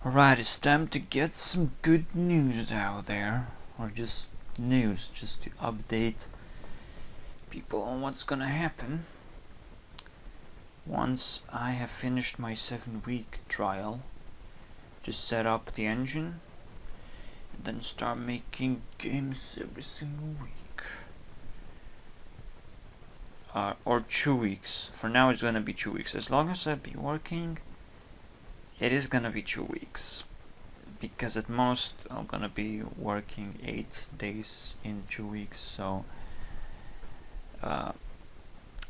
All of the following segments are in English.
Alright, it's time to get some good news out there. Or just news, just to update people on what's gonna happen. Once I have finished my 7-week trial, just set up the engine, and then start making games every single week. Or 2 weeks. For now it's gonna be 2 weeks. As long as I be working, it is gonna be 2 weeks. Because at most I'm gonna be working 8 days in 2 weeks, so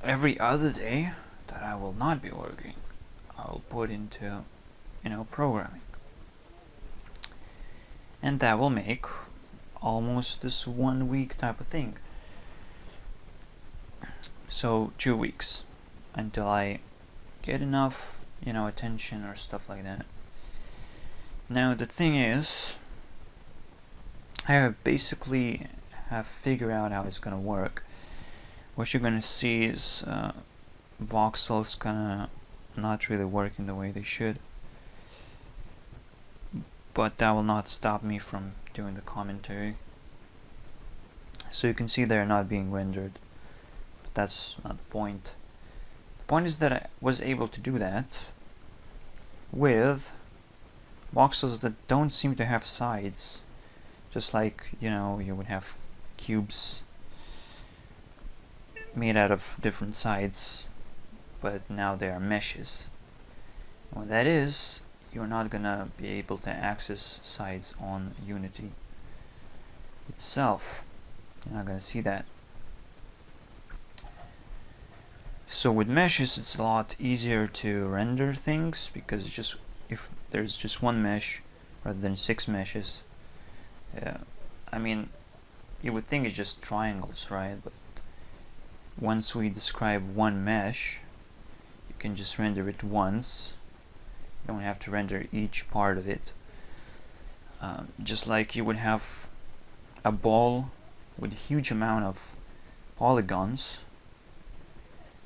every other day that I will not be working, I will put into, programming. And that will make almost this 1 week type of thing. So 2 weeks until I get enough, attention or stuff like that. Now the thing is, I have basically figured out how it's gonna work. What you're gonna see is voxels gonna not really working the way they should, but that will not stop me from doing the commentary. So you can see they're not being rendered, but that's not the point. The point is that I was able to do that with voxels that don't seem to have sides, just like you would have cubes made out of different sides, but now they are meshes. And what that is, you're not gonna be able to access sides on Unity itself. You're not gonna see that. So with meshes it's a lot easier to render things, because it's just, if there's just one mesh rather than 6 meshes, I mean, you would think it's just triangles, right? But once we describe one mesh, you can just render it once. You don't have to render each part of it. Just like you would have a ball with a huge amount of polygons,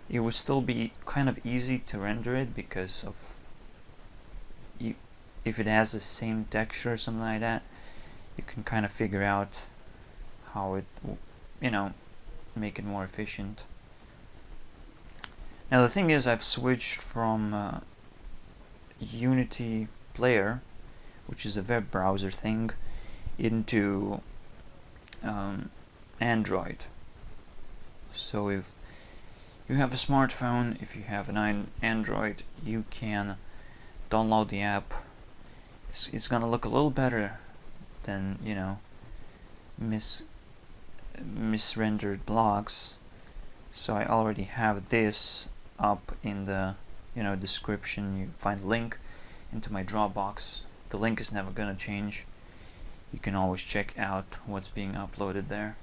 it would still be kind of easy to render it, because of if it has the same texture or something like that, you can kind of figure out how it, make it more efficient. Now the thing is, I've switched from Unity Player, which is a web browser thing, into Android. So if you have a smartphone, if you have an Android, you can download the app. It's gonna look a little better than misrendered blocks. So I already have this up in the description. You find a link into my Dropbox. The link is never gonna change. You can always check out what's being uploaded there.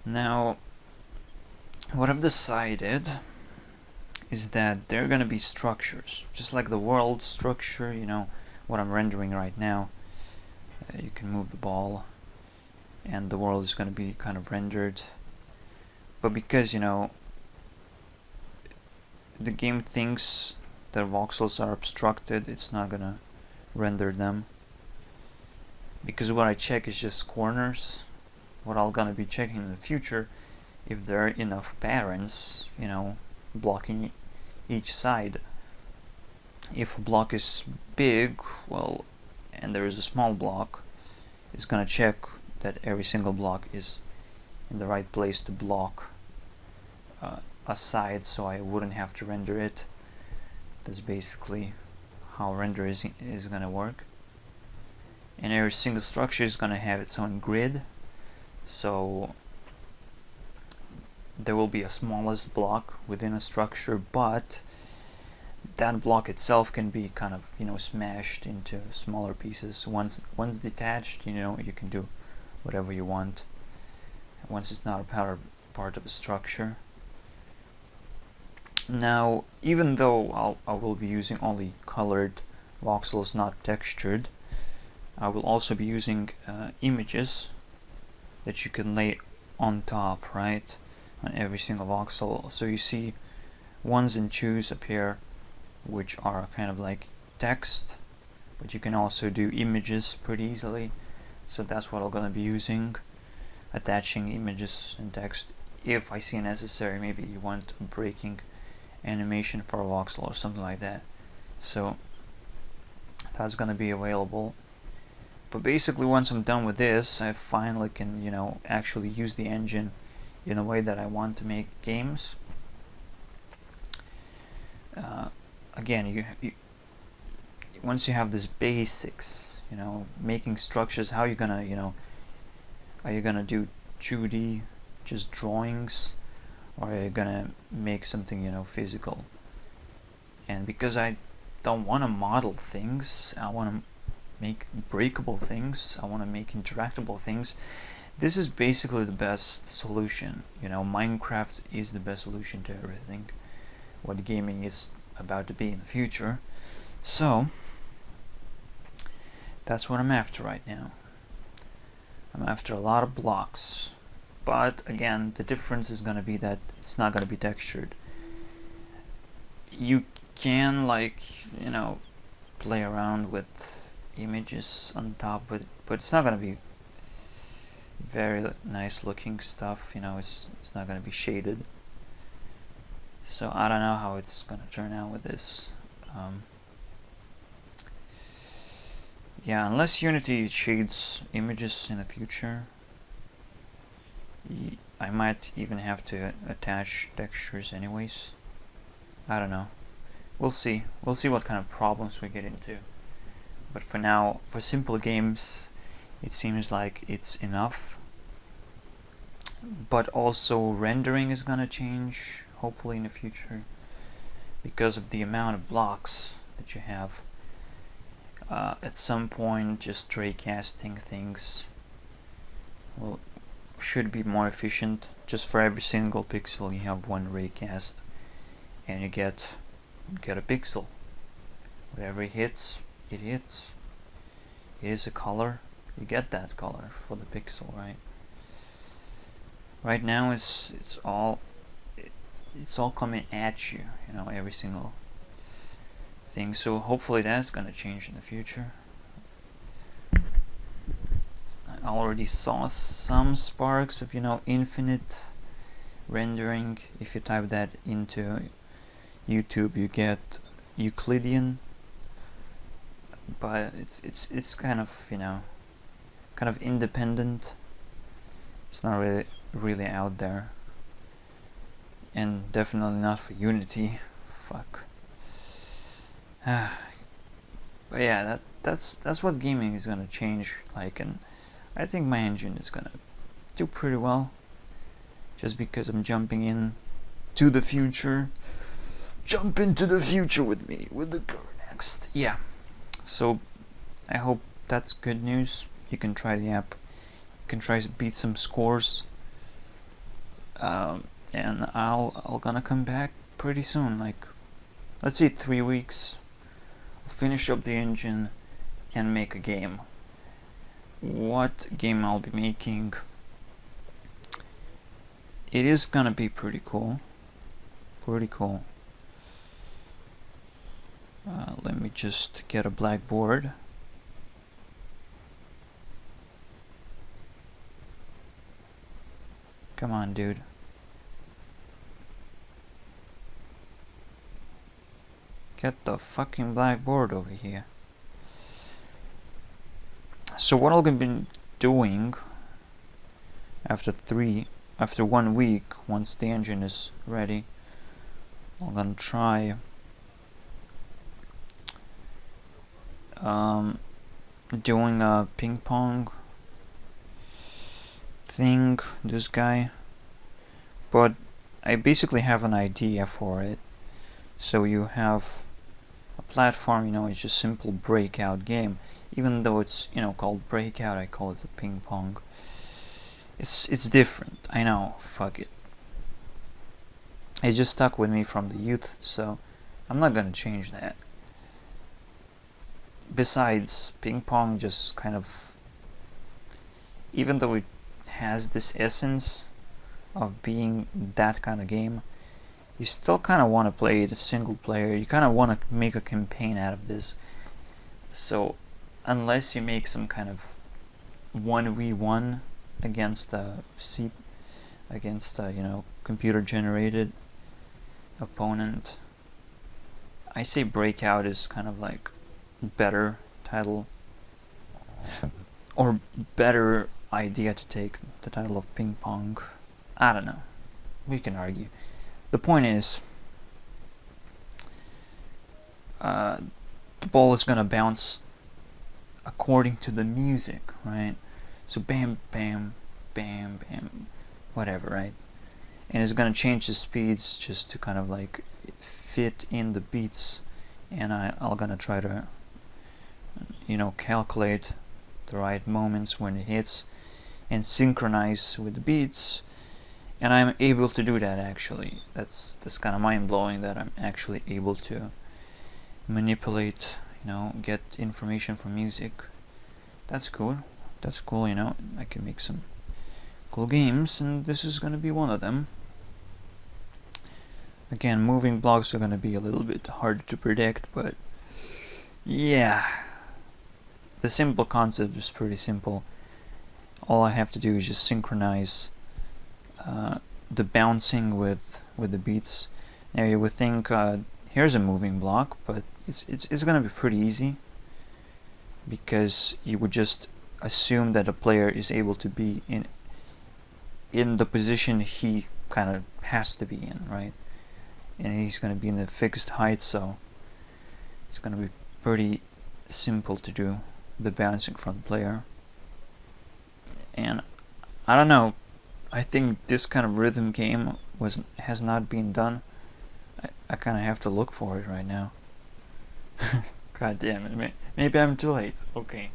Now, what I've decided is that there are gonna be structures, just like the world structure, what I'm rendering right now. You can move the ball and the world is going to be kind of rendered, but because the game thinks that voxels are obstructed, it's not going to render them, because what I check is just corners. What I'm going to be checking in the future, if there are enough patterns blocking each side. If a block is big, well, and there is a small block, it's gonna check that every single block is in the right place to block a side, so I wouldn't have to render it. That's basically how render is gonna work. And every single structure is gonna have its own grid, so there will be a smallest block within a structure, but that block itself can be kind of smashed into smaller pieces. Once detached, you can do whatever you want once it's not a part of a structure. Now, even though I will be using only colored voxels, not textured, I will also be using images that you can lay on top, right, on every single voxel. So you see 1s and 2s appear, which are kind of like text, but you can also do images pretty easily. So that's what I'm gonna be using, attaching images and text if I see necessary. Maybe you want a breaking animation for a voxel or something like that. So that's gonna be available. But basically, once I'm done with this, I finally can, actually use the engine in a way that I want to make games. Again, you once you have this basics, making structures, how you gonna, are you gonna do 2D, just drawings, or are you gonna make something, physical? And because I don't want to model things, I want to make breakable things, I want to make interactable things, this is basically the best solution. Minecraft is the best solution to everything what gaming is about to be in the future. So that's what I'm after right now. I'm after a lot of blocks, but again, the difference is going to be that it's not going to be textured. You can play around with images on top, but it's not going to be very nice looking stuff. It's not going to be shaded. So I don't know how it's going to turn out with this. Yeah, unless Unity shades images in the future, I might even have to attach textures anyways. I don't know. We'll see. We'll see what kind of problems we get into. But for now, for simple games, it seems like it's enough. But also rendering is gonna change, hopefully in the future, because of the amount of blocks that you have. At some point, just raycasting things should be more efficient. Just for every single pixel, you have one raycast, and you get a pixel. Whatever it hits, it hits. It is a color, you get that color for the pixel, right? Right now, it's all coming at you, every single thing. So hopefully that's gonna change in the future. I already saw some sparks of infinite rendering. If you type that into YouTube, you get Euclidean, but it's kind of independent. It's not really out there, and definitely not for Unity. Fuck. But yeah, that's what gaming is gonna change like, and I think my engine is gonna do pretty well, just because I'm jumping in to the future. Jump into the future with me, with the Gurunext. Yeah. So I hope that's good news. You can try the app. You can try to beat some scores. And I'll gonna come back pretty soon. Like, let's say 3 weeks. I'll finish up the engine and make a game. What game I'll be making? It is gonna be pretty cool. Pretty cool. Let me just get a blackboard. Come on, dude. Get the fucking blackboard over here. So what I'll be doing after 1 week, once the engine is ready, I'm gonna try doing a ping pong thing, this guy, but I basically have an idea for it. So you have a platform, it's just simple breakout game. Even though it's called breakout, I call it a ping pong. It's different, I know, fuck it. It just stuck with me from the youth, so I'm not gonna change that. Besides, ping pong just kind of, even though it has this essence of being that kind of game, you still kind of want to play it single player. You kind of want to make a campaign out of this. So unless you make some kind of 1v1 against against computer generated opponent, I say Breakout is kind of like better title or better idea to take the title of Ping Pong. I don't know, we can argue. The point is, the ball is gonna bounce according to the music, right? So bam, bam, bam, bam, whatever, right? And it's gonna change the speeds just to kind of like fit in the beats, and I'm gonna try to calculate the right moments when it hits and synchronize with the beats, and I'm able to do that. Actually, that's kind of mind-blowing that I'm actually able to manipulate, get information from music. That's cool. I can make some cool games, and this is gonna be one of them. Again, moving blocks are gonna be a little bit hard to predict, but yeah, the simple concept is pretty simple. All I have to do is just synchronize the bouncing with the beats. Now you would think here's a moving block, but it's gonna be pretty easy, because you would just assume that a player is able to be in the position he kind of has to be in, right? And he's going to be in a fixed height, so it's going to be pretty simple to do the bouncing from the player. And I don't know, I think this kind of rhythm game has not been done. I kind of have to look for it right now. God damn it, maybe I'm too late. Okay,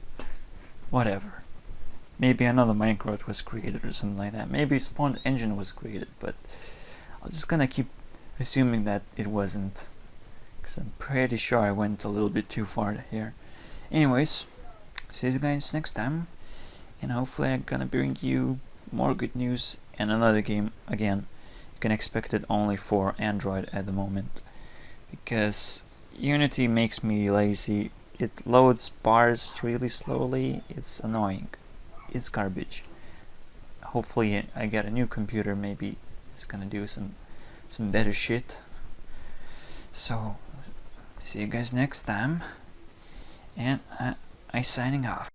whatever. Maybe another Minecraft was created or something like that. Maybe Spawn Engine was created, but I'm just gonna keep assuming that it wasn't, because I'm pretty sure I went a little bit too far here. Anyways, see you guys next time, and hopefully I'm gonna bring you more good news and another game. Again, you can expect it only for Android at the moment, because Unity makes me lazy. It loads bars really slowly. It's annoying. It's garbage. Hopefully I get a new computer, maybe it's gonna do some better shit. So see you guys next time, and I signing off.